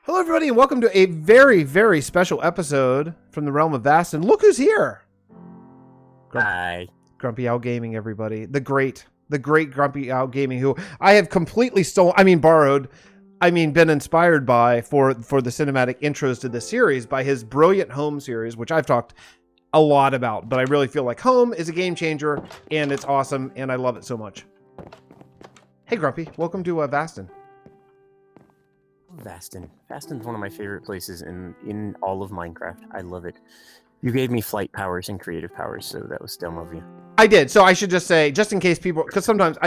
Hello, everybody, and welcome to a very, very special episode from the Realm of Vasten. Look who's here! Hi. GRUMPYOWL Gaming, everybody. The great GRUMPYOWL Gaming, who I have completely borrowed, been inspired by for the cinematic intros to this series by his brilliant Home series, which I've talked a lot about, but I really feel like Home is a game changer, and it's awesome, and I love it so much. Hey, Grumpy, welcome to Vasten. Vasten's one of my favorite places in all of Minecraft. I love it. You gave me flight powers and creative powers, so that was dumb of you. I did. So I should just say, just in case people, because sometimes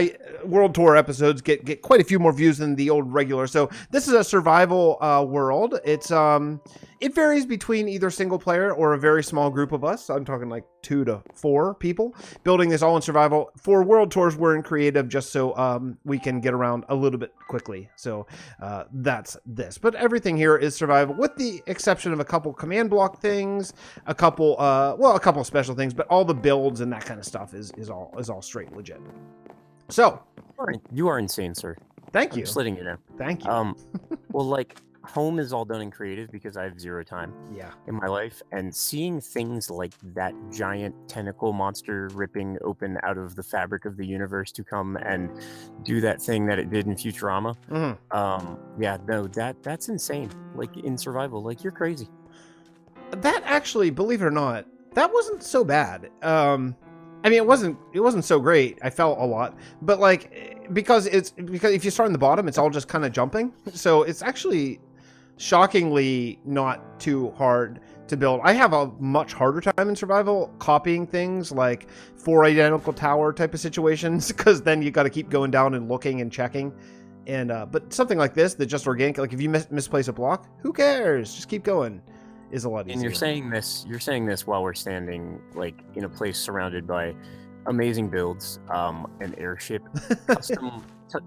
World Tour episodes get quite a few more views than the old regular. So this is a survival world. It's it varies between either single player or a very small group of us. I'm talking like 2 to 4 people building this all in survival. For World Tours, we're in creative just so we can get around a little bit quickly. So that's this. But everything here is survival, with the exception of a couple command block things, a couple special things, but all the builds and that kind of stuff is all straight legit. So you are insane, sir. Thank you. I'm just letting you know. Thank you. Well, like, Home is all done in creative because I have 0 time in my life, and seeing things like that giant tentacle monster ripping open out of the fabric of the universe to come and do that thing that it did in Futurama. That's insane. Like, in survival, like, you're crazy. That actually, believe it or not, that wasn't so bad. It wasn't so great. I felt a lot, but because if you start in the bottom, it's all just kind of jumping. So it's actually shockingly not too hard to build. I have a much harder time in survival copying things like 4 identical tower type of situations, because then you got to keep going down and looking and checking. And but something like this, that just organic, like if you misplace a block, who cares? Just keep going. Is a lot easier. And you're saying this while we're standing like in a place surrounded by amazing builds, an airship,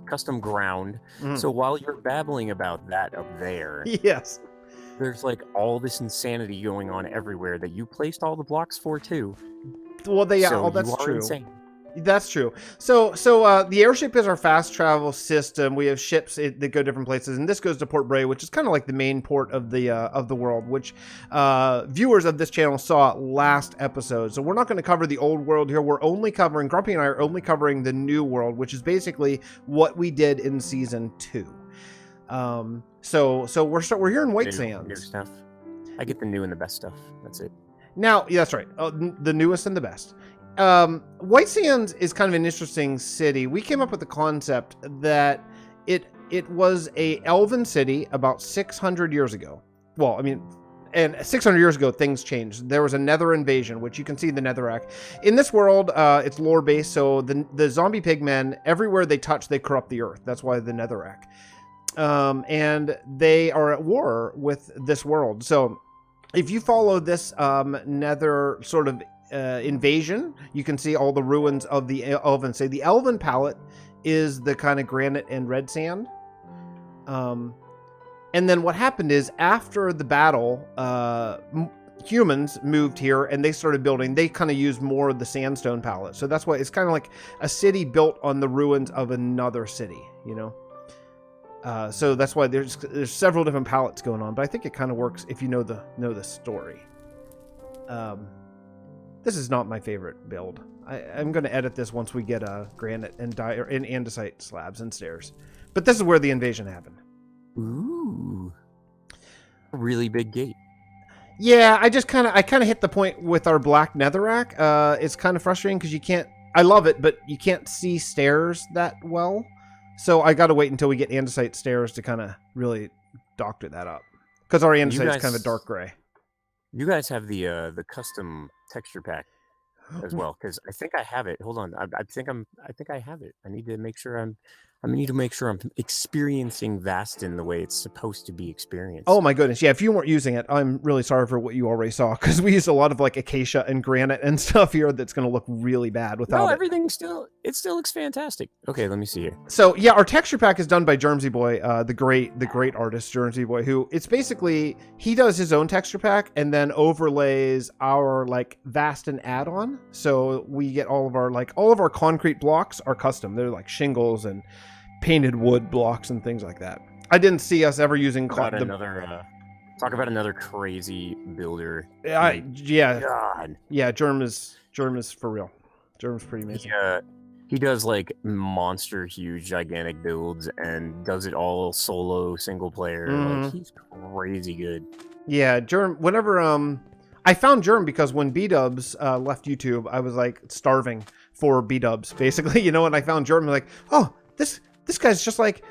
custom ground. So while you're babbling about that up there, yes, there's like all this insanity going on everywhere that you placed all the blocks for too. Well, that's true. Insane. That's true. So the airship is our fast travel system. We have ships that go different places, and this goes to Port Bray, which is kind of like the main port of the world, which viewers of this channel saw last episode. So we're not going to cover the old world here. We're only covering, Grumpy and I are only covering the new world, which is basically what we did in season 2. So we're here in White Sands. New stuff. I get the new and the best stuff. That's it. Now, yeah, that's right. The newest and the best. White Sands is kind of an interesting city. We came up with the concept that it was a elven city about 600 years ago. Well, and 600 years ago, things changed. There was a nether invasion, which you can see in the netherrack. In this world, it's lore-based, so the zombie pigmen, everywhere they touch, they corrupt the earth. That's why the netherrack. And they are at war with this world. So if you follow this nether sort of invasion, you can see all the ruins of the elven. Say the elven palette is the kind of granite and red sand. And then what happened is, after the battle, humans moved here and they started building. They kind of used more of the sandstone palette. So that's why it's kind of like a city built on the ruins of another city, you know. So that's why there's several different palettes going on. But I think it kind of works if you know the story. This is not my favorite build. I'm going to edit this once we get granite and andesite slabs and stairs. But this is where the invasion happened. Ooh, a really big gate. Yeah, I kind of hit the point with our black netherrack. It's kind of frustrating because you can't. I love it, but you can't see stairs that well. So I got to wait until we get andesite stairs to kind of really doctor that up, because our andesite is kind of a dark gray. You guys have the custom texture pack as well, because I think I have it. Hold on, I think I have it. I need to make sure I'm experiencing Vasten the way it's supposed to be experienced. Oh my goodness, yeah. If you weren't using it, I'm really sorry for what you already saw, because we used a lot of like acacia and granite and stuff here that's going to look really bad without it. Everything still looks fantastic. Okay, let me see here. So yeah, our texture pack is done by JermsyBoy, the great artist JermsyBoy, who it's basically, he does his own texture pack and then overlays our like Vasten add-on. So we get all of our concrete blocks are custom. They're like shingles and painted wood blocks and things like that. I didn't see us ever using talk about another crazy builder. Yeah, God. Yeah, Jerm is for real. Jerm's pretty amazing. He does like monster huge gigantic builds and does it all solo single player. Like he's crazy good. Yeah, Jerm, whenever I found Jerm because when B-Dubs left YouTube, I was like starving for B-Dubs basically, you know, and I found Jerm like, oh, this guy's just like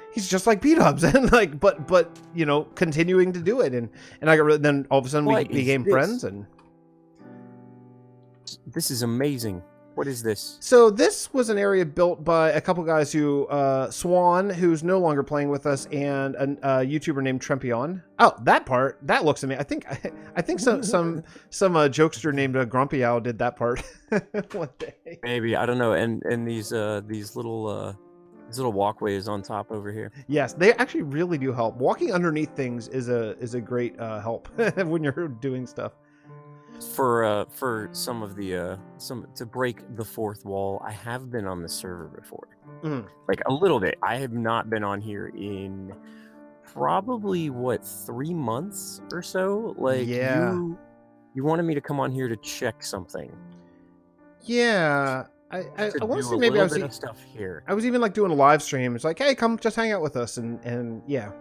B-Dubs and like but you know, continuing to do it and I got then all of a sudden we became friends and this is amazing. What is this? So this was an area built by a couple guys who, Swan, who's no longer playing with us, and a YouTuber named Trempeon. Oh, that part, that looks amazing. I think some jokester named GRUMPYOWL did that part one day. Maybe, I don't know. And these little walkways on top over here. Yes, they actually really do help. Walking underneath things is a great help when you're doing stuff. For some of the to break the fourth wall, I have been on the server before, like a little bit. I have not been on here in probably 3 months or so. Like you wanted me to come on here to check something. Yeah, I want to say maybe I was stuff here. I was even like doing a live stream. It's like, hey, come just hang out with us and yeah,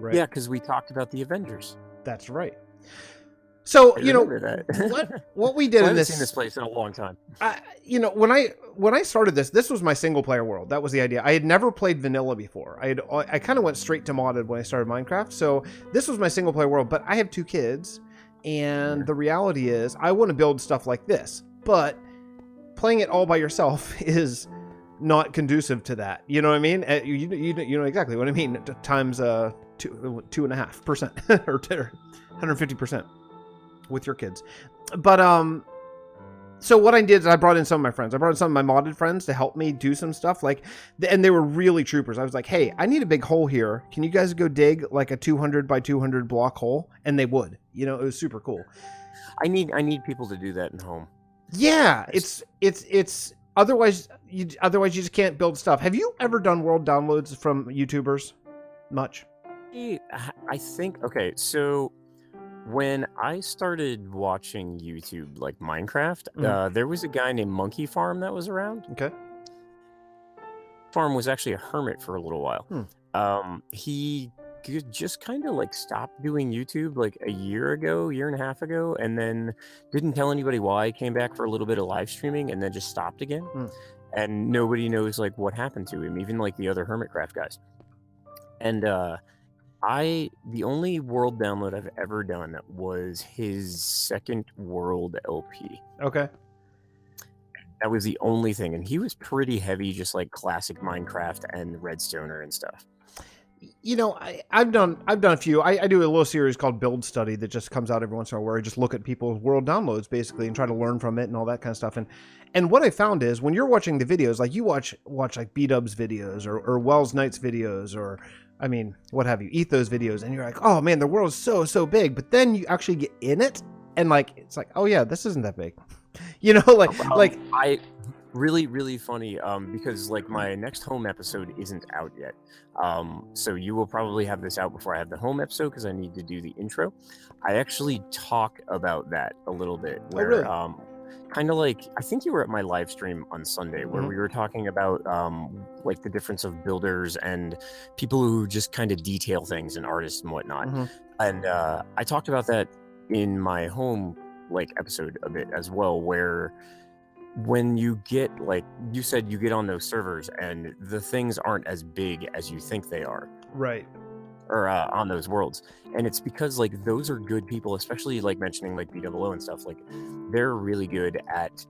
right. Yeah, because we talked about the Avengers. That's right. So you know that. what we did in this. I haven't seen this place in a long time. You know, when I started this was my single player world. That was the idea. I had never played vanilla before. I kind of went straight to modded when I started Minecraft. So this was my single player world. But I have 2 kids, and the reality is I want to build stuff like this. But playing it all by yourself is not conducive to that. You know what I mean? You know exactly what I mean. Times 2.5% or 150%. With your kids. But so what I did is I brought in some of my friends. I brought in some of my modded friends to help me do some stuff, like, and they were really troopers. I was like, hey, I need a big hole here. Can you guys go dig like a 200 by 200 block hole? And they would. You know, it was super cool. I need people to do that in home. Yeah, it's otherwise you just can't build stuff. Have you ever done world downloads from YouTubers? Much? I think okay, so when I started watching YouTube, like Minecraft, there was a guy named Monkey Farm that was around. Okay. Farm was actually a hermit for a little while. He just kind of like stopped doing YouTube like a year and a half ago, and then didn't tell anybody why. Came back for a little bit of live streaming, and then just stopped again. And nobody knows like what happened to him, even like the other Hermitcraft guys. And the only world download I've ever done was his second world LP. Okay. That was the only thing, and he was pretty heavy, just like classic Minecraft and Redstoner and stuff. You know, I've done a few. I do a little series called Build Study that just comes out every once in a while, where I just look at people's world downloads basically and try to learn from it and all that kind of stuff. And what I found is when you're watching the videos, like you watch like B-Dub's videos or Welsknight's videos or, I mean, what have you, eat those videos, and you're like, oh man, the world's so big. But then you actually get in it, and like it's like, oh yeah, this isn't that big. You know, like I really funny because like my next home episode isn't out yet. So you will probably have this out before I have the home episode because I need to do the intro. I actually talk about that a little bit where really? Kind of like, I think you were at my live stream on Sunday where we were talking about like the difference of builders and people who just kind of detail things and artists and whatnot. And I talked about that in my home like episode a bit as well, where when you get, like you said, you get on those servers and the things aren't as big as you think they are. Right. Or on those worlds. And it's because like those are good people, especially like mentioning like BWO and stuff, like they're really good at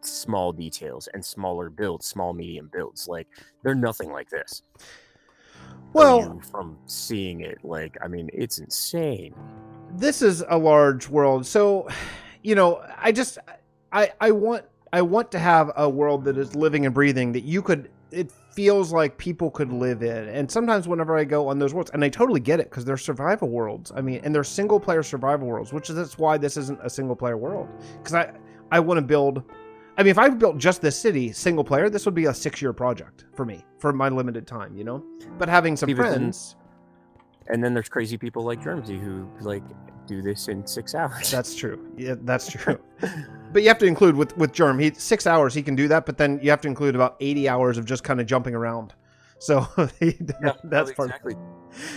small details and smaller builds, small medium builds. Like they're nothing like this. Well, from seeing it, like, I mean, it's insane. This is a large world. So, you know, I want to have a world that is living and breathing, that you could, it feels like people could live in. And sometimes whenever I go on those worlds, and I totally get it because they're survival worlds. I mean, and they're single player survival worlds, which is, that's why this isn't a single player world. Because I want to build, I mean, if I built just this city single player, this would be a 6-year project for me for my limited time, you know. But having some friends, and then there's crazy people like Jermsy who like do this in 6 hours. That's true. Yeah, that's true. But you have to include with Jerm, 6 hours he can do that, but then you have to include about 80 hours of just kind of jumping around. So that's part. Exactly.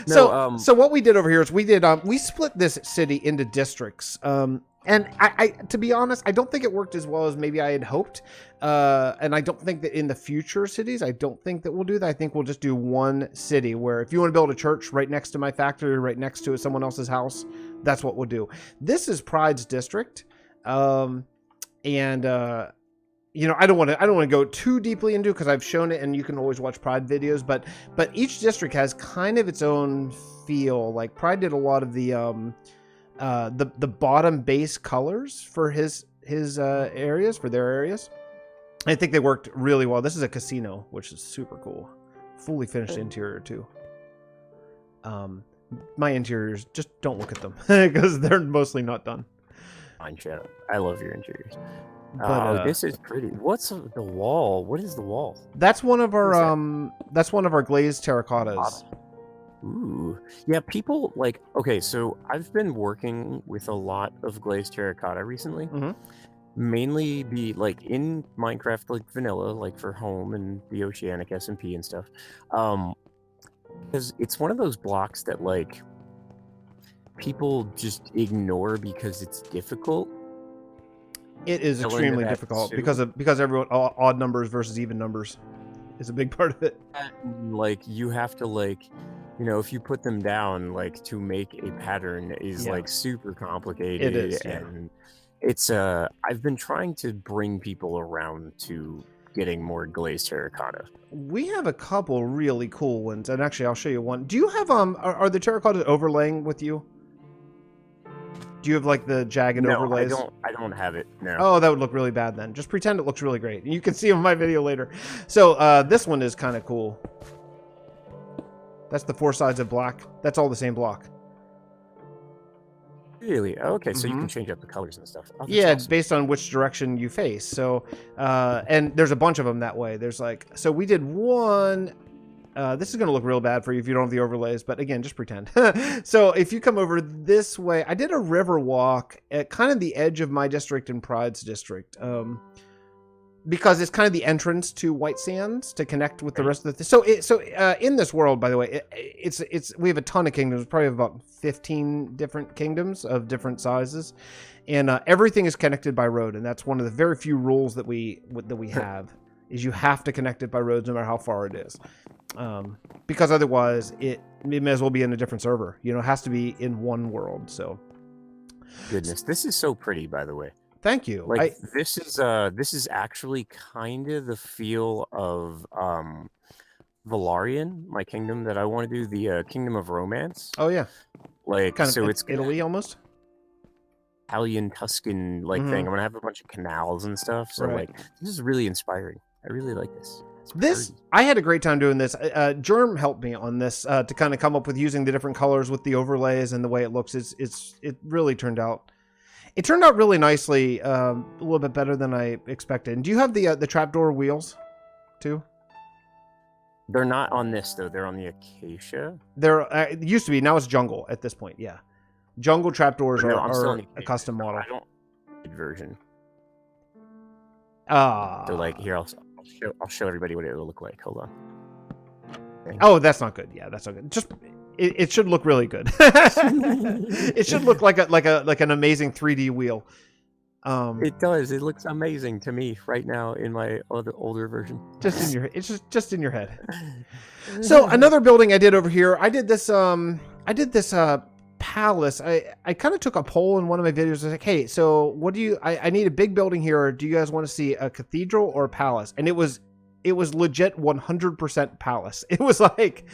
So what we did over here is we split this city into districts. And I to be honest, I don't think it worked as well as maybe I had hoped. And I don't think that in the future cities, I don't think that we'll do that. I think we'll just do one city where if you want to build a church right next to my factory, right next to someone else's house, that's what we'll do. This is Pride's district. You know, I don't want to go too deeply into it because I've shown it and you can always watch Pride videos, but each district has kind of its own feel. Like Pride did a lot of the bottom base colors for his areas, for their areas. I think they worked really well. This is a casino, which is super cool. Fully finished interior too. My interiors, just don't look at them because they're mostly not done. Fine, shut up. I love your interiors. But, this is pretty. What's the wall? What is the wall? That's one of our that's one of our glazed terracottas. Ooh, yeah. People like. Okay, so I've been working with a lot of glazed terracotta recently. Mm-hmm. Mainly be like in Minecraft, like vanilla, like for home and the Oceanic SMP and stuff. Because it's one of those blocks that like people just ignore because it's difficult. It is extremely difficult because everyone odd numbers versus even numbers is a big part of it. Like you have to like, you know, if you put them down, like to make a pattern is like super complicated. It is, and it's I've been trying to bring people around to getting more glazed terracotta. We have a couple really cool ones, and actually I'll show you one. Do you have are the terracottas overlaying with you? Do you have like the jagged overlays? I don't have it. No. Oh, that would look really bad then. Just pretend it looks really great. You can see in my video later. So this one is kind of cool. That's the 4 sides of black. That's all the same block. Really? Okay, so you can change up the colors and stuff. Oh, yeah, awesome. Based on which direction you face. So, and there's a bunch of them that way. There's like, so we did one. This is going to look real bad for you if you don't have the overlays, but again, just pretend. So if you come over this way, I did a river walk at kind of the edge of my district and Pride's district. Because it's kind of the entrance to White Sands to connect with the rest of the so in this world, by the way, it's we have a ton of kingdoms, probably about 15 different kingdoms of different sizes, and everything is connected by road, and that's one of the very few rules that we have is you have to connect it by roads no matter how far it is, because otherwise it may as well be in a different server. You know, it has to be in one world. So, goodness, this is so pretty, by the way. Thank you. Like this is actually kind of the feel of Valarian, my kingdom that I want to do, the Kingdom of Romance. Oh yeah, like kind so of it's Italy almost. Italian Tuscan like thing. I'm gonna have a bunch of canals and stuff. So like this is really inspiring. I really like this. I had a great time doing this. Jerm helped me on this to kind of come up with using the different colors with the overlays and the way it looks. It really turned out. It turned out really nicely, a little bit better than I expected. And do you have the trapdoor wheels, too? They're not on this, though. They're on the Acacia. They're it used to be. Now it's Jungle at this point, yeah. Jungle trapdoors are a custom model. I don't version. So, like, here, I'll show everybody what it will look like. Hold on. Okay. Oh, that's not good. Yeah, that's not good. Just... It should look really good. It should look like an amazing 3D wheel. It does. It looks amazing to me right now in my older version. It's just in your head. So another building I did over here. I did this palace. I kind of took a poll in one of my videos. I was like, hey, so what do you? I need a big building here. Or do you guys want to see a cathedral or a palace? And it was legit 100% palace. It was like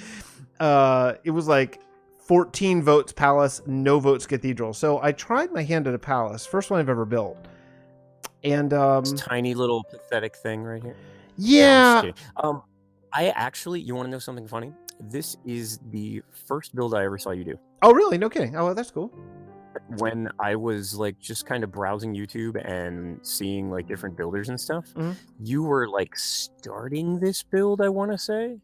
14 votes palace, no votes cathedral. So I tried my hand at a palace, first one I've ever built. And this tiny little pathetic thing right here. Yeah. No, I actually, you want to know something funny? This is the first build I ever saw you do. Oh, really? No kidding. Oh, well, that's cool. when I was like just kind of browsing YouTube and seeing like different builders and stuff, you were like starting this build, I want to say.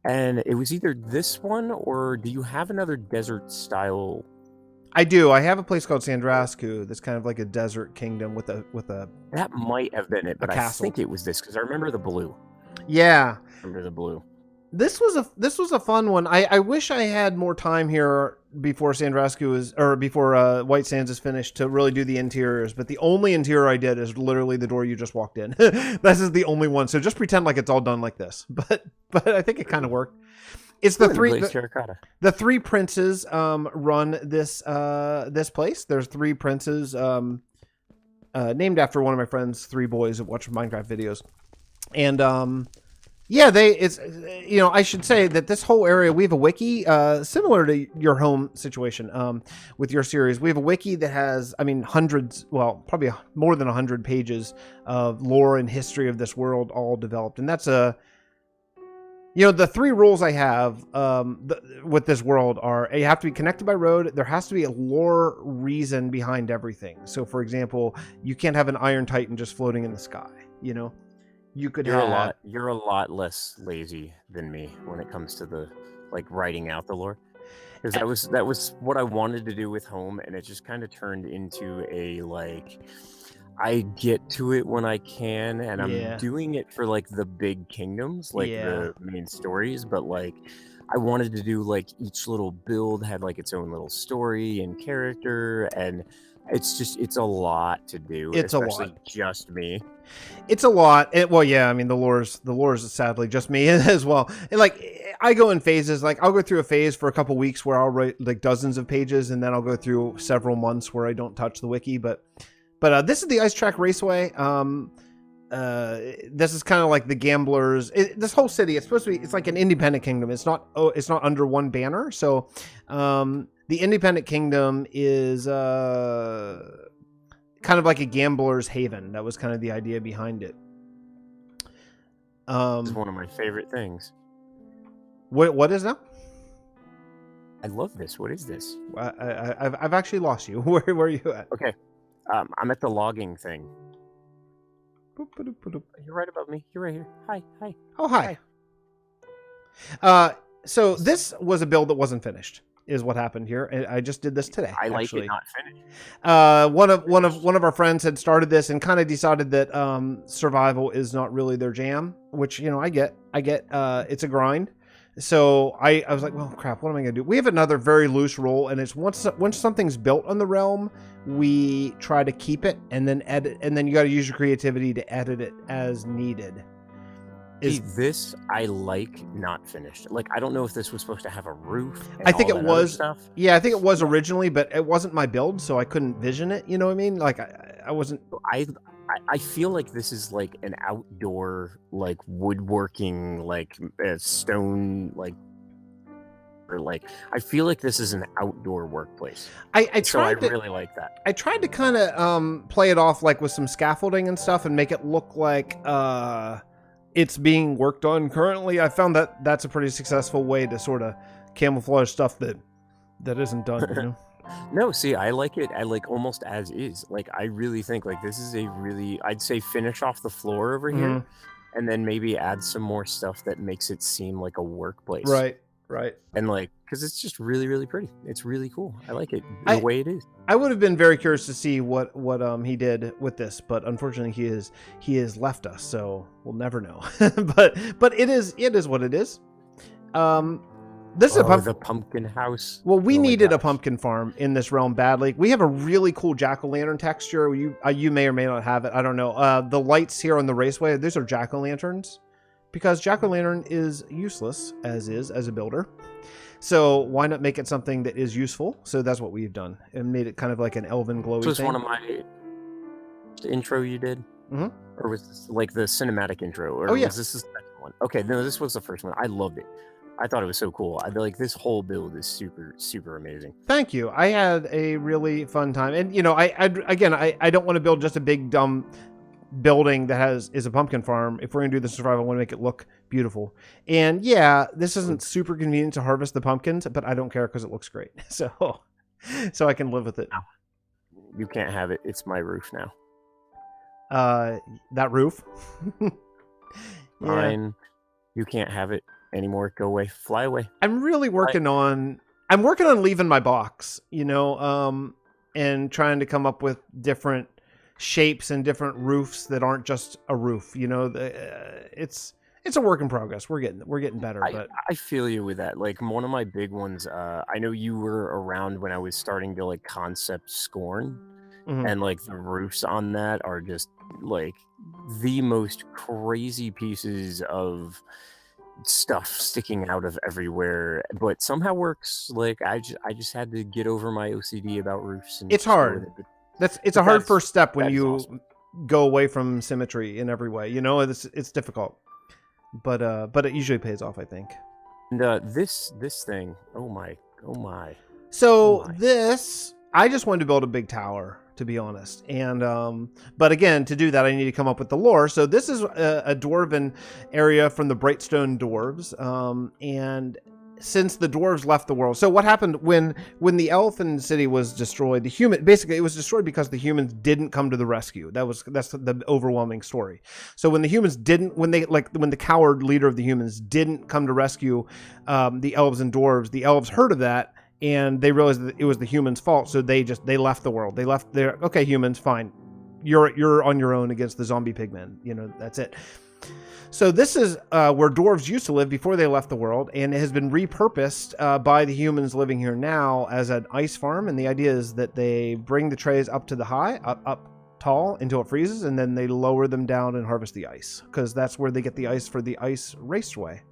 And it was either this one or do you have another desert style? I do. I have a place called Sandrasku that's kind of like a desert kingdom with a That might have been it, but I castle. think it was this because I remember the blue. Yeah. I remember the blue. This was a fun one. I wish I had more time here before before White Sands is finished to really do the interiors. But the only interior I did is literally the door you just walked in. This is the only one. So just pretend like it's all done like this. But I think it kind of worked. It's the three princes run this place. There's three princes named after one of my friends' three boys that watch Minecraft videos, and yeah, I should say that this whole area, we have a wiki, similar to your home situation, with your series. We have a wiki that has, hundreds, well, probably more than 100 pages of lore and history of this world all developed. And that's the three rules I have, with this world are, you have to be connected by road. There has to be a lore reason behind everything. So for example, you can't have an Iron Titan just floating in the sky, You're a lot less lazy than me when it comes to the writing out the lore, because that was what I wanted to do with home, and it just kind of turned into a I get to it when I can, and I'm doing it for the big kingdoms, the main stories, but I wanted to do each little build had its own little story and character, and it's a lot to do. It's especially a lot. Just me. It's a lot. The lore's sadly just me as well. And I go in phases. I'll go through a phase for a couple weeks where I'll write dozens of pages, and then I'll go through several months where I don't touch the wiki. But this is the Ice Track Raceway. This is kind of like the Gamblers. This whole city, it's like an independent kingdom. It's not under one banner. So, the independent kingdom is kind of like a gambler's haven. That was kind of the idea behind it. It's one of my favorite things. What is that? I love this. What is this? I've actually lost you. Where are you at? Okay, I'm at the logging thing. You're right above me. You're right here. Hi. Oh, hi. So this was a build that wasn't finished, is what happened here. I just did this today. I like it not finished. One of our friends had started this and kind of decided that survival is not really their jam, which I get. It's a grind. So I was like, well, crap, what am I going to do? We have another very loose rule, and it's once something's built on the realm, we try to keep it and then edit, and then you got to use your creativity to edit it as needed. This I like not finished. I don't know if this was supposed to have a roof. I think it was. Yeah, I think it was originally, but it wasn't my build, so I couldn't vision it. You know what I mean? I wasn't. I feel like this is an outdoor woodworking stone or I feel like this is an outdoor workplace. I really like that. I tried to kind of play it off with some scaffolding and stuff and make it look like it's being worked on currently. I found that that's a pretty successful way to sort of camouflage stuff that isn't done. No, see, I like it. I almost as is. I really think this is I'd say finish off the floor over here, and then maybe add some more stuff that makes it seem like a workplace. Right. And because it's just really, really pretty. It's really cool. I like it the way it is. I would have been very curious to see what he did with this, but unfortunately he has left us, so we'll never know. but it is what it is. This is the pumpkin house. Well, we needed a pumpkin farm in this realm badly. We have a really cool jack-o'-lantern texture. You may or may not have it. I don't know. The lights here on the raceway, these are jack-o'-lanterns, because jack-o'-lantern is useless as a builder. So why not make it something that is useful? So that's what we've done, and made it kind of like an elven glowy thing. This was one of my intro you did, or was this the cinematic intro? Or was this the second one? Okay, no, this was the first one. I loved it. I thought it was so cool. I feel this whole build is super, super amazing. Thank you. I had a really fun time. And, I don't want to build just a big, dumb building that is a pumpkin farm. If we're going to do the survival, I want to make it look beautiful. And, yeah, this isn't super convenient to harvest the pumpkins, but I don't care because it looks great. So, so I can live with it. No, you can't have it. It's my roof now. That roof. Fine. You can't have it anymore. Go away. Fly away. I'm really working on. I'm working on leaving my box. And trying to come up with different shapes and different roofs that aren't just a roof. It's a work in progress. We're getting better. But I feel you with that. Like one of my big ones. I know you were around when I was starting to like concept Scorn, and like the roofs on that are just like the most crazy pieces of stuff sticking out of everywhere, but somehow works. Like I just had to get over my OCD about roofs. And it's hard. It's a hard first step when you awesome. Go away from symmetry in every way. It's difficult, but it usually pays off, I think. And this thing, oh my. So this, I just wanted to build a big tower, to be honest. And but again, to do that, I need to come up with the lore. So this is a dwarven area from the Brightstone dwarves. And since the dwarves left the world, so what happened when the elfin city was destroyed? Basically, it was destroyed because the humans didn't come to the rescue. That's the overwhelming story. So when the humans when the coward leader of the humans didn't come to rescue the elves and dwarves, the elves heard of that. And they realized that it was the humans' fault, so they left the world. They left there. Okay, humans, fine. You're on your own against the zombie pigmen. That's it. So this is where dwarves used to live before they left the world, and it has been repurposed by the humans living here now as an ice farm. And the idea is that they bring the trays up to the up tall until it freezes, and then they lower them down and harvest the ice, because that's where they get the ice for the ice raceway.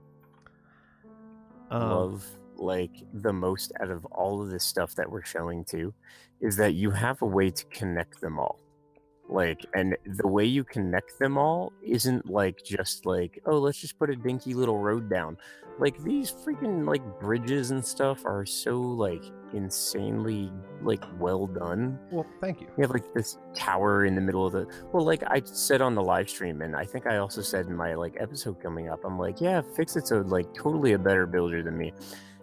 Love. Like the most out of all of this stuff that we're showing too is that you have a way to connect them all. Like, and the way you connect them all isn't like just like, oh, let's just put a dinky little road down. Like these freaking like bridges and stuff are so like insanely like well done. Well, thank you. You have like this tower in the middle of the, well, like I said on the live stream, and I think I also said in my like episode coming up, I'm like, yeah, Fixxitt's like totally a better builder than me.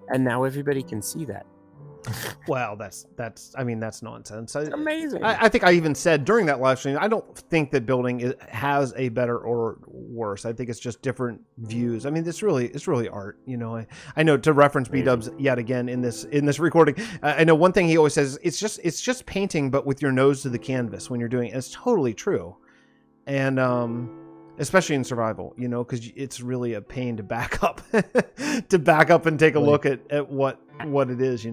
And now everybody can see that. Well, that's nonsense. It's amazing. I think I even said during that live stream, I don't think that building has a better or worse. I think it's just different views. I mean, it's really art. I know, to reference B-Dubs yet again in this recording. I know one thing he always says, it's just painting, but with your nose to the canvas when you're doing it. It's totally true. And especially in survival, because it's really a pain to back up and take a look at what it is,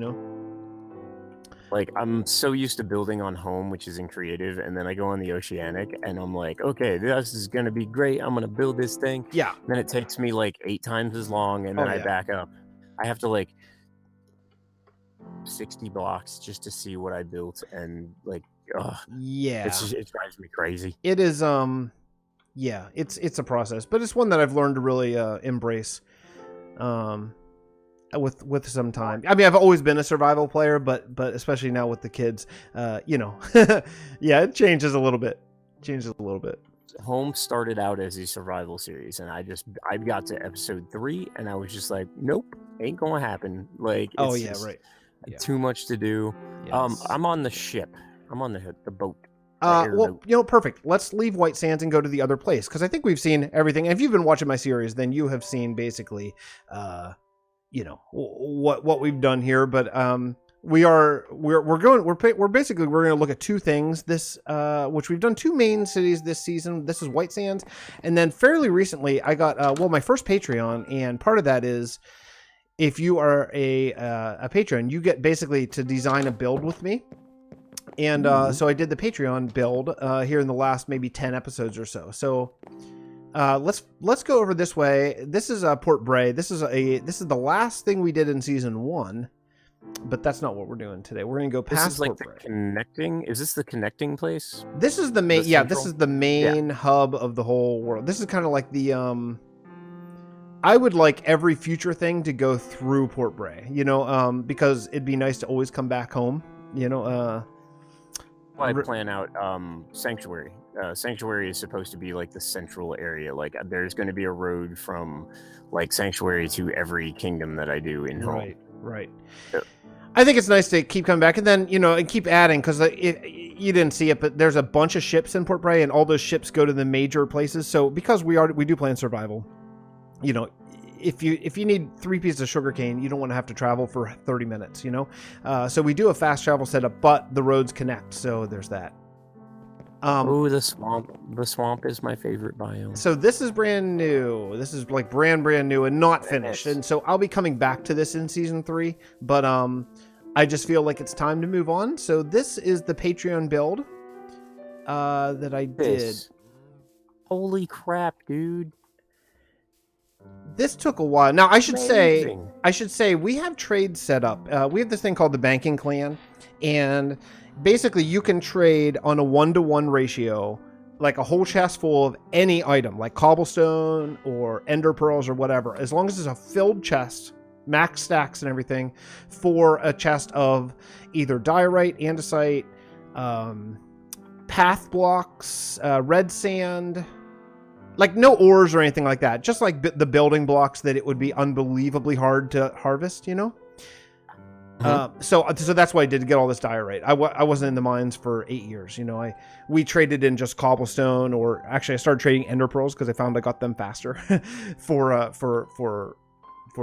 Like, I'm so used to building on home, which is in creative, and then I go on the oceanic, and I'm like, okay, this is going to be great. I'm going to build this thing. Yeah. And then it takes me like 8 times as long, and then I back up. I have to like 60 blocks just to see what I built, and like, yeah, it drives me crazy. It is, yeah, it's a process, but it's one that I've learned to really embrace with some time. I mean, I've always been a survival player, but especially now with the kids, yeah, it changes a little bit. Home started out as a survival series, and I got to episode 3, and I was just like, nope, ain't gonna happen. Like, too much to do. Yes. I'm on the ship. I'm on the boat. Well, perfect. Let's leave White Sands and go to the other place, because I think we've seen everything. And if you've been watching my series, then you have seen basically, what we've done here. But we're going to look at 2 things. This which we've done 2 main cities this season. This is White Sands, and then fairly recently I got my first Patreon, and part of that is if you are a patron, you get basically to design a build with me. And so I did the Patreon build here in the last maybe 10 episodes or so. So let's go over this way. This is Port Bray. This is the last thing we did in season 1, but that's not what we're doing today. We're gonna go past. This is like Port the connecting. Is this the connecting place? This is the main. Yeah, this is the main hub of the whole world. This is kind of like the I would like every future thing to go through Port Bray. Because it'd be nice to always come back home. I plan out Sanctuary. Sanctuary is supposed to be like the central area. Like there's going to be a road from like Sanctuary to every kingdom that I do in home. Right. I think it's nice to keep coming back and then, and keep adding because you didn't see it, but there's a bunch of ships in Port Bray and all those ships go to the major places. So because we do play in survival, if you need 3 pieces of sugarcane, you don't want to have to travel for 30 minutes, So we do a fast travel setup, but the roads connect. So there's that. The swamp. The swamp is my favorite biome. So this is brand new. This is like brand new and not finished. And so I'll be coming back to this in season 3, but I just feel like it's time to move on. So this is the Patreon build that I did. Holy crap, dude. This took a while. Now I should say we have trades set up. We have this thing called the banking clan, and basically you can trade on a 1-to-1 ratio, like a whole chest full of any item, like cobblestone or ender pearls or whatever, as long as it's a filled chest, max stacks and everything, for a chest of either diorite, andesite, path blocks, red sand, like no ores or anything like that, just like the building blocks that it would be unbelievably hard to harvest, So that's what I did to get all this diorite. I wasn't in the mines for 8 years. We traded in just cobblestone, or actually I started trading ender pearls because I found I got them faster for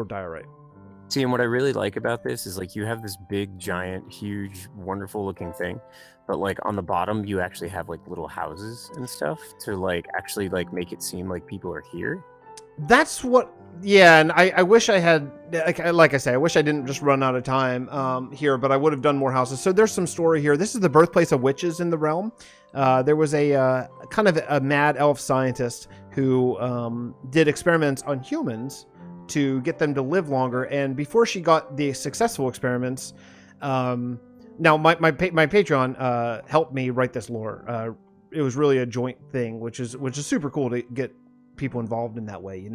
diorite. See, and what I really like about this is like you have this big, giant, huge, wonderful looking thing, but like on the bottom you actually have like little houses and stuff to like actually like make it seem like people are here. That's what, yeah, and I wish I had, like I say, I wish I didn't just run out of time here, but I would have done more houses. So there's some story here. This is the birthplace of witches in the realm. There was a kind of a mad elf scientist who did experiments on humans to get them to live longer, and before she got the successful experiments, now my Patreon helped me write this lore. It was really a joint thing, which is super cool to get people involved in that way,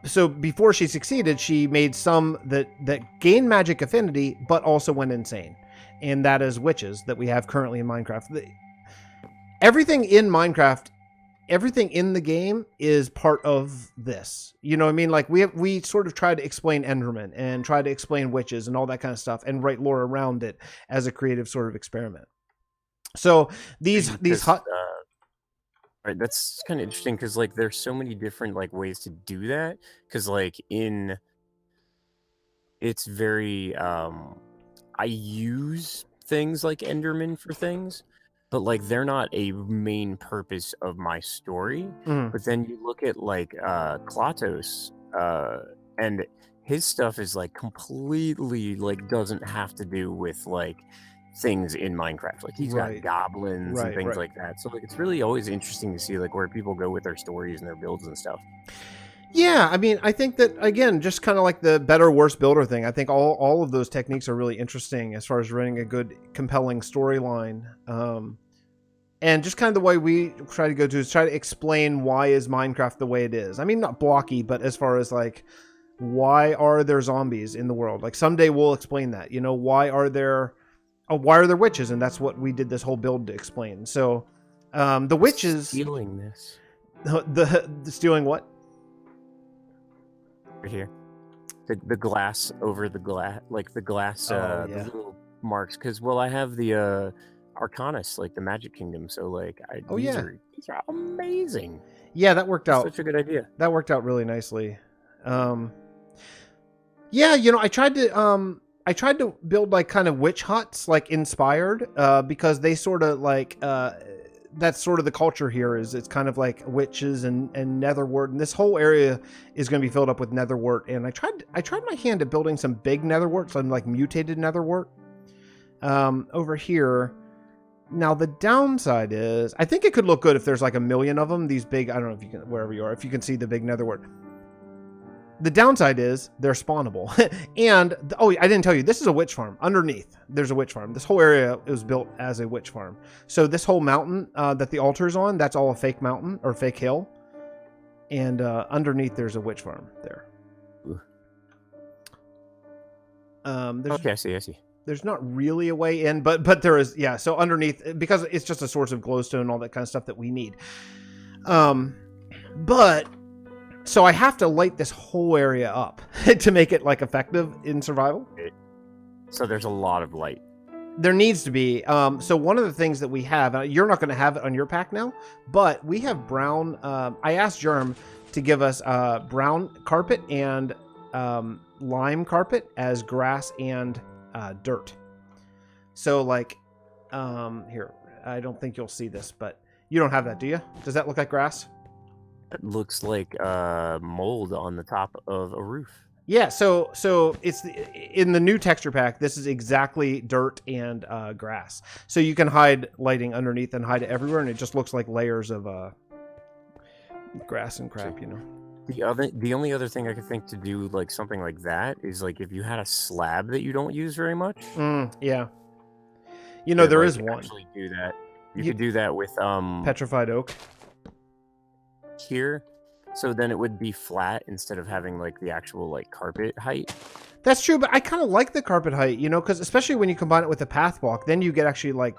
so before she succeeded, she made some that gained magic affinity but also went insane, and that is witches that we have currently in Minecraft. Everything in Minecraft, everything in the game is part of this, what I mean? Like we sort of try to explain Enderman and try to explain witches and all that kind of stuff and write lore around it as a creative sort of experiment. So these right, that's kind of interesting because like there's so many different like ways to do that, because like it's very I use things like Enderman for things, but like they're not a main purpose of my story. But then you look at like Klatos, and his stuff is like completely like doesn't have to do with like things in Minecraft. Like he's got goblins and things like that. So like it's really always interesting to see like where people go with their stories and their builds and stuff. Yeah, I mean, I think that, again, just kind of like the better, worse builder thing, I think all of those techniques are really interesting as far as running a good, compelling storyline. And just kind of the way we try to go to is try to explain why is Minecraft the way it is. I mean, not blocky, but as far as like, why are there zombies in the world? Like someday we'll explain that, why are there witches? And that's what we did this whole build to explain. So the witches... Stealing this. The stealing what? Right here. The glass over the glass, like the glass, the little marks. Because, well, I have the Arcanus, like the Magic Kingdom. So, like, these are amazing. Yeah, that worked out. Such a good idea. That worked out really nicely. Yeah, I tried to build like kind of witch huts, like inspired, because they sort of like that's sort of the culture here. Is it's kind of like witches and netherwort, and this whole area is going to be filled up with netherwort. And I tried my hand at building some big netherwort, some like mutated netherwort over here. Now the downside is I think it could look good if there's like 1 million of them. These big, I don't know if you can, wherever you are, if you can see the big netherwort. The downside is they're spawnable. And, I didn't tell you, this is a witch farm. Underneath, there's a witch farm. This whole area was built as a witch farm. So this whole mountain that the altar is on, that's all a fake mountain or fake hill. And underneath, there's a witch farm there. Okay, I see. There's not really a way in, but there is, yeah. So underneath, because it's just a source of glowstone and all that kind of stuff that we need. But... So I have to light this whole area up to make it like effective in survival. So there's a lot of light. There needs to be. So one of the things that we have, you're not going to have it on your pack now, but we have brown. I asked Jerm to give us brown carpet and lime carpet as grass and dirt. So like, here, I don't think you'll see this, but you don't have that, do you? Does that look like grass? It looks like mold on the top of a roof. Yeah, so it's in the new texture pack. This is exactly dirt and grass, so you can hide lighting underneath and hide it everywhere, and it just looks like layers of grass and crap, you know. The only other thing I could think to do like something like that is like if you had a slab that you don't use very much. Yeah, you know there is one. Actually, do that. You could do that with petrified oak. Here. So then it would be flat instead of having like the actual like carpet height. That's true, but I kind of like the carpet height, you know, because especially when you combine it with the path walk, then you get actually like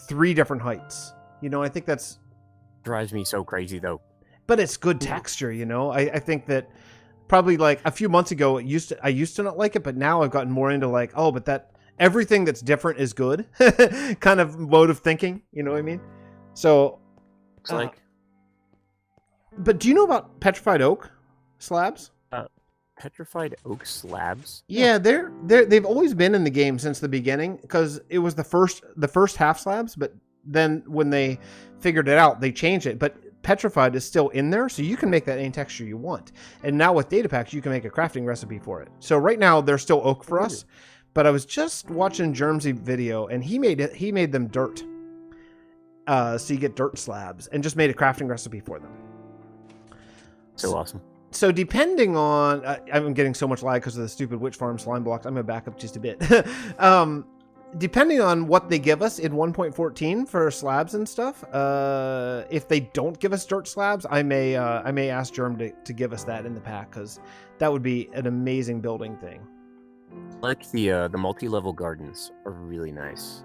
3 different heights. You know, I think that's drives me so crazy though. But it's good texture, you know. I think that probably like a few months ago I used to not like it, but now I've gotten more into like, oh, but that everything that's different is good kind of mode of thinking. You know what I mean? So it's like. But do you know about petrified oak slabs? Petrified oak slabs? Yeah, they've always been in the game since the beginning because it was the first half slabs, but then when they figured it out, they changed it. But petrified is still in there, so you can make that any texture you want. And now with data packs, you can make a crafting recipe for it. So right now they're still oak for us, but I was just watching Jermsy video and he made them dirt. So you get dirt slabs and just made a crafting recipe for them. So awesome. So depending on, I'm getting so much lag because of the stupid witch farm slime blocks. I'm going to back up just a bit. Depending on what they give us in 1.14 for slabs and stuff, if they don't give us dirt slabs, I may ask Jerm to give us that in the pack because that would be an amazing building thing. I like the multi-level gardens are really nice.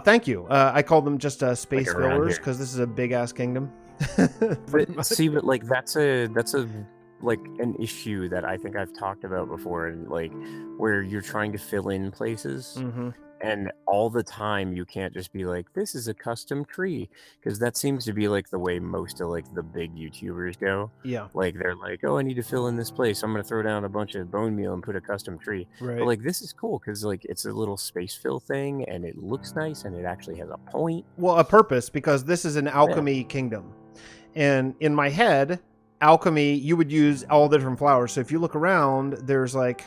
Thank you. I call them just space villas because this is a big ass kingdom. But see, but like that's a like an issue that I think I've talked about before, and like where you're trying to fill in places, and all the time you can't just be like, this is a custom tree, because that seems to be like the way most of like the big YouTubers go. Yeah, like they're like, oh, I need to fill in this place, I'm gonna throw down a bunch of bone meal and put a custom tree. Right. But like this is cool because like it's a little space fill thing, and it looks nice, and it actually has a point. Well, a purpose, because this is an alchemy kingdom. And in my head, alchemy, you would use all the different flowers. So if you look around, there's like,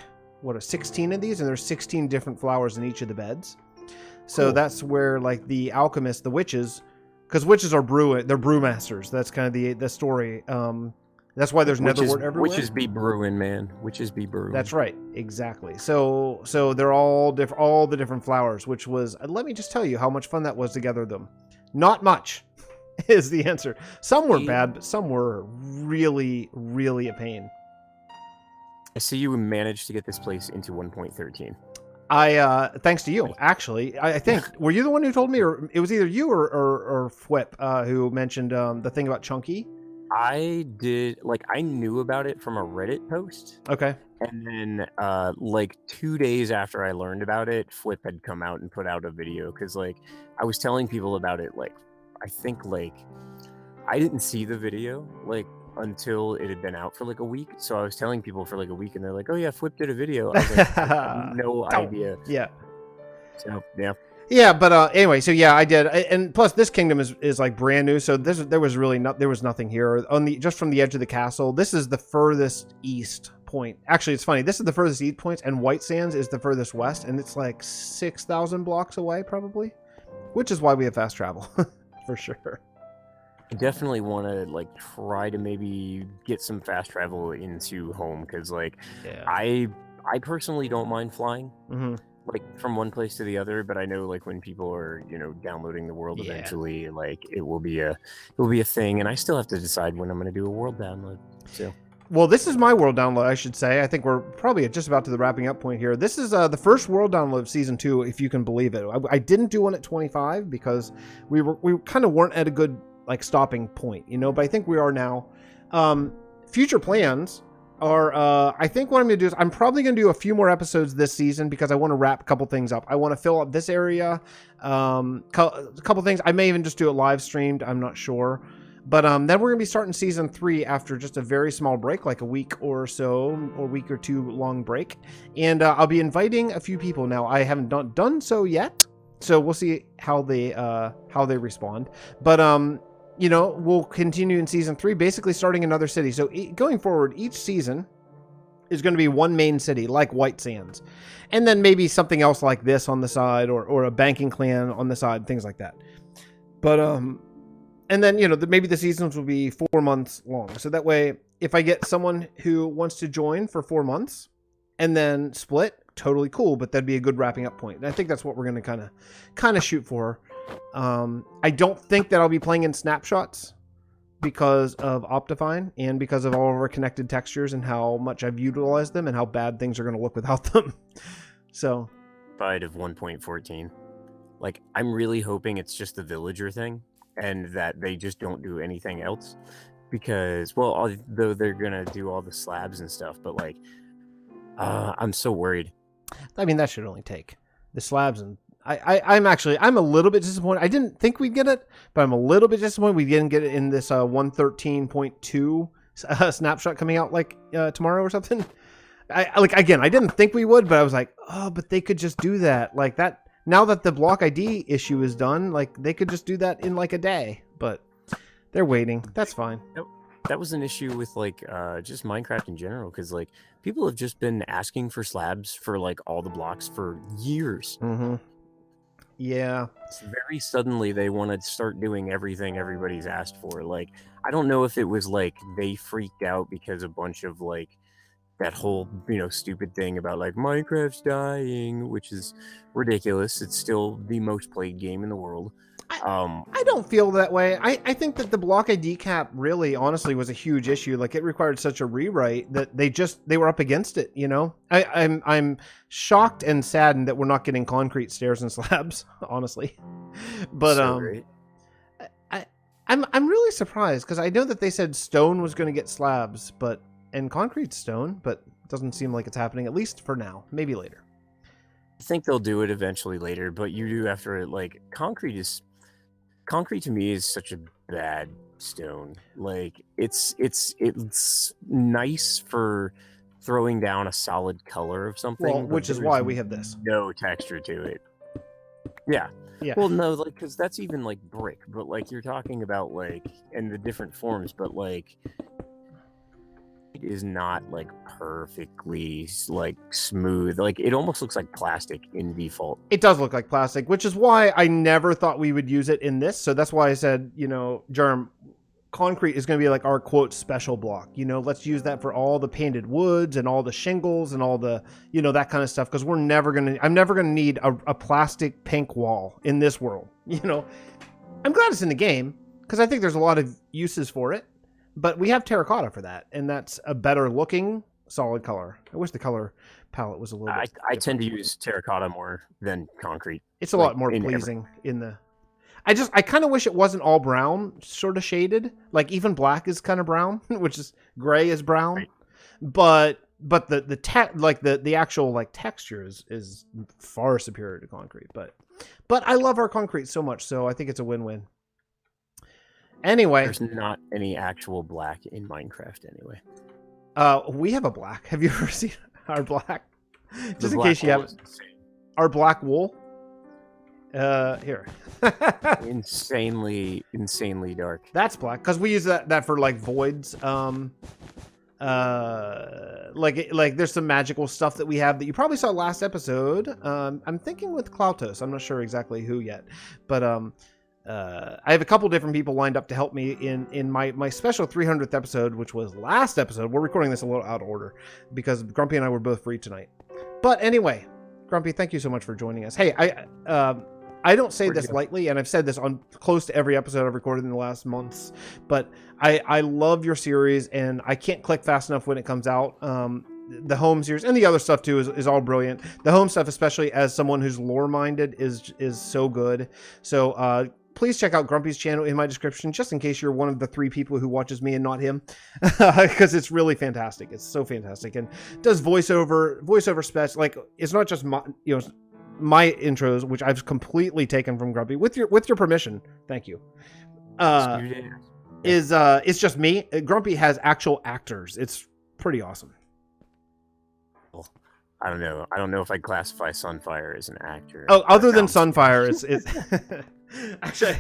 16 of these? And there's 16 different flowers in each of the beds. So that's where like the alchemists, the witches, because witches are they're brewmasters. That's kind of the story. That's why there's netherwort everywhere. Witches be brewing, man. Witches be brewing. That's right. Exactly. So they're all different, all the different flowers, which was, let me just tell you how much fun that was to gather them. Not much. Is the answer. Some were bad, but some were really, really a pain. I see you managed to get this place into 1.13. Thanks to you, actually. I think, were you the one who told me, or it was either you or FWhip who mentioned the thing about Chunky? I did, like, I knew about it from a Reddit post. Okay. And then, like, 2 days after I learned about it, FWhip had come out and put out a video, because, like, I was telling people about it, like, I think, like, I didn't see the video, like, until it had been out for, like, a week. So I was telling people for, like, a week, and they're like, oh, yeah, FWhip did a video. I was like, I had no idea. Yeah. So, yeah. Yeah, but anyway, so yeah, I did. And plus, this kingdom is like, brand new, so there was really there was nothing here. Just from the edge of the castle, this is the furthest east point. Actually, it's funny. This is the furthest east point, and White Sands is the furthest west, and it's like 6,000 blocks away, probably. Which is why we have fast travel. For sure. I definitely want to like try to maybe get some fast travel into home, because like I personally don't mind flying like from one place to the other, but I know like when people are, you know, downloading the world eventually, like it will be a thing, and I still have to decide when I'm going to do a world download. So well, this is my world download, I should say. I think we're probably just about to the wrapping up point here. This is the first world download of season 2, if you can believe it. I didn't do one at 25 because we kind of weren't at a good like stopping point, you know. But I think we are now. Future plans are, I think what I'm going to do is I'm probably going to do a few more episodes this season because I want to wrap a couple things up. I want to fill up this area. A couple things. I may even just do it live streamed. I'm not sure. But then we're going to be starting season 3 after just a very small break, like a week or so, or week or two long break. And I'll be inviting a few people now. I haven't done so yet, so we'll see how they respond. But you know, we'll continue in season 3, basically starting another city. So going forward, each season is going to be one main city, like White Sands, and then maybe something else like this on the side, or a banking clan on the side, things like that. But and then, you know, maybe the seasons will be 4 months long. So that way, if I get someone who wants to join for 4 months and then split, totally cool. But that'd be a good wrapping up point. And I think that's what we're going to kind of shoot for. I don't think that I'll be playing in snapshots because of Optifine and because of all of our connected textures and how much I've utilized them and how bad things are going to look without them. So, Side of 1.14. Like, I'm really hoping it's just the villager thing, and that they just don't do anything else, because, well, although they're gonna do all the slabs and stuff, but like, I'm so worried. I mean, that should only take the slabs, and I'm a little bit disappointed. I didn't think we'd get it, but I'm a little bit disappointed we didn't get it in this 113.2 snapshot coming out like tomorrow or something. I didn't think we would, but I was like, oh, but they could just do that like that. Now that the block ID issue is done, like, they could just do that in like a day, but they're waiting. That's fine. That was an issue with like just Minecraft in general, because like people have just been asking for slabs for like all the blocks for years. Mm-hmm. Yeah. It's very suddenly they want to start doing everything everybody's asked for. Like, I don't know if it was like they freaked out because a bunch of like that whole, you know, stupid thing about like Minecraft's dying, which is ridiculous. It's still the most played game in the world. I don't feel that way. I think that the block ID cap really, honestly, was a huge issue. Like, it required such a rewrite that they were up against it. You know, I'm shocked and saddened that we're not getting concrete stairs and slabs, honestly. But so I'm really surprised because I know that they said stone was going to get slabs, and concrete stone, but it doesn't seem like it's happening, at least for now. Maybe later. I think they'll do it eventually later, but you do after it. Like, concrete to me is such a bad stone. Like, it's nice for throwing down a solid color of something, well, which is why we have this. No texture to it. Yeah. Well, no, like, because that's even like brick, but like you're talking about like, and the different forms, but like, it is not like perfectly like smooth. Like, it almost looks like plastic in default. It does look like plastic, which is why I never thought we would use it in this. So that's why I said, you know, Jerm, concrete is going to be like our quote special block. You know, let's use that for all the painted woods and all the shingles and all the, you know, that kind of stuff. Because I'm never going to need a plastic pink wall in this world. You know, I'm glad it's in the game because I think there's a lot of uses for it. But we have terracotta for that, and that's a better looking solid color. I wish the color palette was a little bit I tend to use terracotta more than concrete. It's a lot more pleasing in the... I kind of wish it wasn't all brown, sort of shaded. Like, even black is kind of brown, which is gray is brown. Right. But the actual like texture is far superior to concrete. But I love our concrete so much, so I think it's a win-win. Anyway, there's not any actual black in Minecraft anyway. We have a black. Have you ever seen our black? Just in case you haven't. Our black wool. Here. insanely dark. That's black because we use that for like voids. Like there's some magical stuff that we have that you probably saw last episode. I'm thinking with Klautos. I'm not sure exactly who yet, but I have a couple different people lined up to help me in my special 300th episode, which was last episode. We're recording this a little out of order because Grumpy and I were both free tonight. But anyway, Grumpy, thank you so much for joining us. Hey, I don't say this lightly, and I've said this on close to every episode I've recorded in the last months, but I love your series, and I can't click fast enough when it comes out. The home series and the other stuff too is all brilliant. The home stuff, especially as someone who's lore minded, is so good. So please check out Grumpy's channel in my description, just in case you're one of the 3 people who watches me and not him, because it's really fantastic. It's so fantastic, and does voiceover spec. Like, it's not just my intros, which I've completely taken from Grumpy with your permission. Thank you. It's just me. Grumpy has actual actors. It's pretty awesome. Well, I don't know. I don't know if I'd classify Sunfire as an actor. Oh, other than Sunfire, it's actually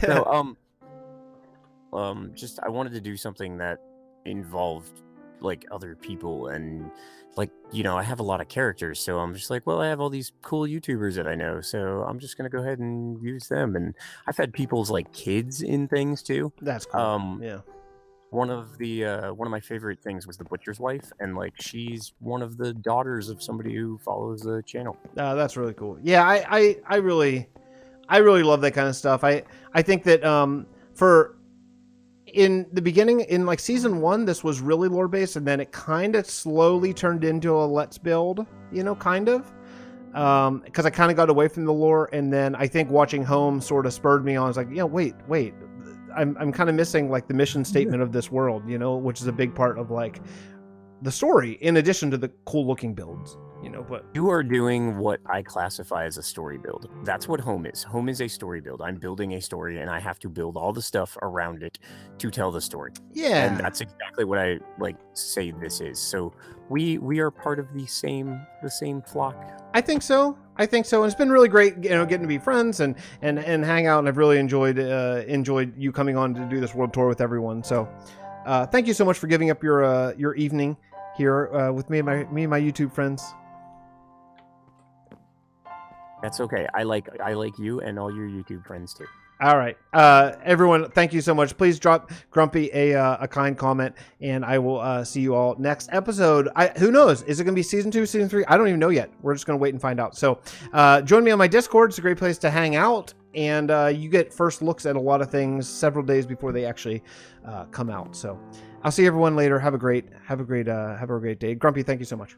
just I wanted to do something that involved like other people, and like, you know, I have a lot of characters, so I'm just like, well, I have all these cool YouTubers that I know, so I'm just gonna go ahead and use them. And I've had people's like kids in things too. That's cool. Yeah. One of my favorite things was the butcher's wife, and like she's one of the daughters of somebody who follows the channel. That's really cool. Yeah, I really love that kind of stuff. I think that for in the beginning, in like season 1, this was really lore based, and then it kind of slowly turned into a let's build, you know, kind of. Because I kind of got away from the lore, and then I think watching Home sort of spurred me on. I was like, yeah, wait. I'm kind of missing like the mission statement of this world, you know, which is a big part of like the story, in addition to the cool looking builds, you know. But you are doing what I classify as a story build. That's what Home is. Home is a story build. I'm building a story, and I have to build all the stuff around it to tell the story. Yeah, and that's exactly what I like say this is. So we are part of the same flock. I think so. And it's been really great, you know, getting to be friends and hang out. And I've really enjoyed you coming on to do this world tour with everyone. So, thank you so much for giving up your evening here with me and my YouTube friends. That's okay. I like you and all your YouTube friends too. All right, everyone, thank you so much. Please drop Grumpy a kind comment, and I will see you all next episode. Who knows? Is it going to be season 2, season 3? I don't even know yet. We're just going to wait and find out. So join me on my Discord. It's a great place to hang out, and you get first looks at a lot of things several days before they actually come out. So I'll see everyone later. Have a great day. Grumpy, thank you so much.